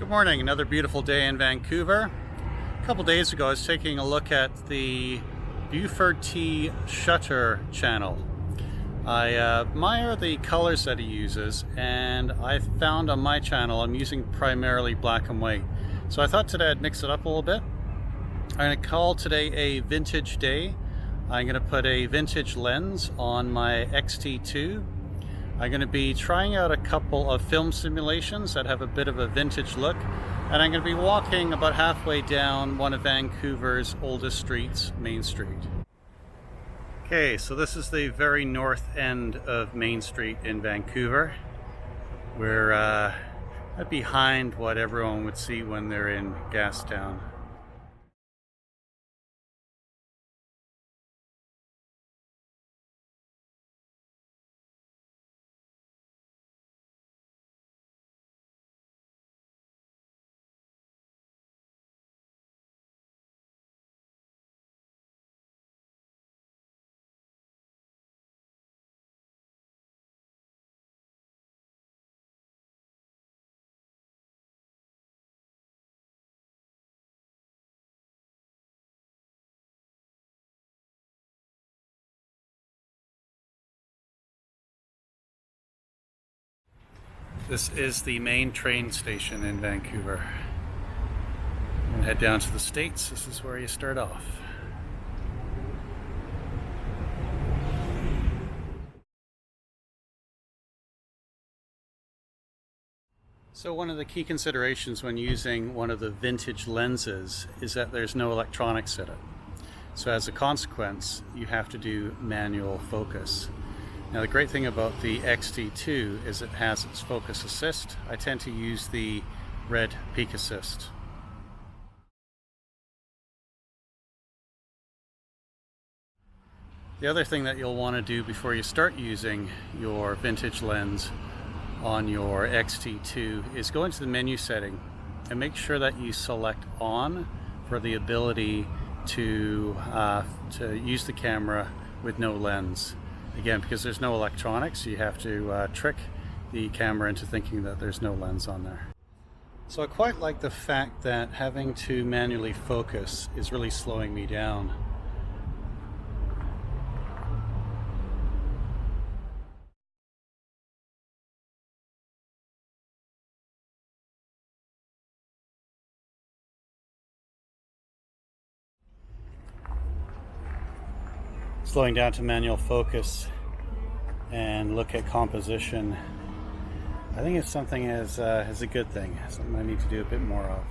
Good morning, another beautiful day in Vancouver. A couple days ago I was taking a look at the Buford T shutter channel. I admire the colors that he uses, and I found on my channel I'm using primarily black and white. So I thought today I'd mix it up a little bit. I'm going to call today a vintage day. I'm going to put a vintage lens on my XT2. I'm going to be trying out a couple of film simulations that have a bit of a vintage look, and I'm going to be walking about halfway down one of Vancouver's oldest streets, Main Street. Okay, so this is the very north end of Main Street in Vancouver. We're behind what everyone would see when they're in Gastown. This is the main train station in Vancouver. And head down to the States. This is where you start off. So one of the key considerations when using one of the vintage lenses is that there's no electronics in it. So as a consequence, you have to do manual focus. Now the great thing about the XT2 is it has its focus assist. I tend to use the red peak assist. The other thing that you'll want to do before you start using your vintage lens on your XT2 is go into the menu setting and make sure that you select on for the ability to use the camera with no lens. Again, because there's no electronics, you have to trick the camera into thinking that there's no lens on there. So I quite like the fact that having to manually focus is really slowing me down. Slowing down to manual focus and look at composition, I think it's something as a good thing, something I need to do a bit more of.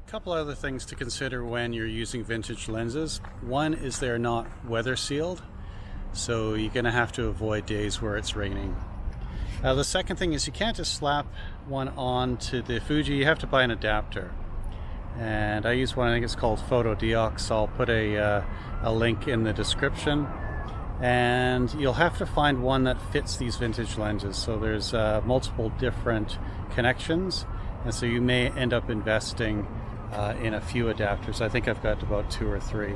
Couple other things to consider when you're using vintage lenses. One is they're not weather sealed, so you're going to have to avoid days where it's raining. The second thing is you can't just slap one on to the Fuji, you have to buy an adapter. And I use one, I think it's called Photodiox. I'll put a link in the description. And you'll have to find one that fits these vintage lenses. So there's multiple different connections, and so you may end up investing in a few adapters. I think I've got about 2 or 3.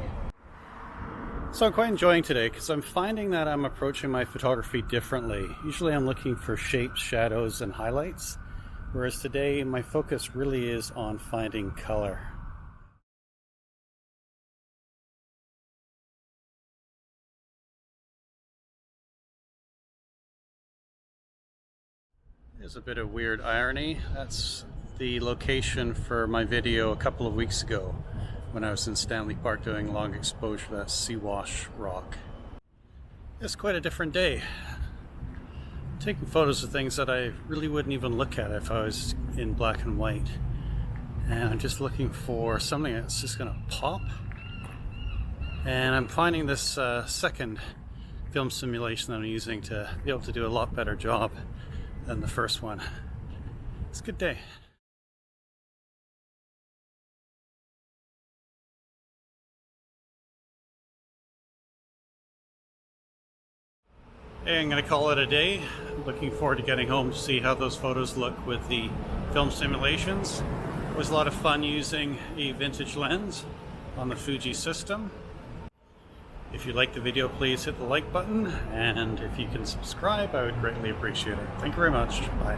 So I'm quite enjoying today because I'm finding that I'm approaching my photography differently. Usually I'm looking for shapes, shadows, and highlights, whereas today my focus really is on finding color. There's a bit of weird irony. That's the location for my video a couple of weeks ago when I was in Stanley Park doing long exposure to that sea wash rock. It's quite a different day. Taking photos of things that I really wouldn't even look at if I was in black and white. And I'm just looking for something that's just gonna pop. And I'm finding this second film simulation that I'm using to be able to do a lot better job than the first one. It's a good day. Hey, I'm going to call it a day. Looking forward to getting home to see how those photos look with the film simulations. It was a lot of fun using a vintage lens on the Fuji system. If you liked the video, please hit the like button, and if you can subscribe, I would greatly appreciate it. Thank you very much. Bye.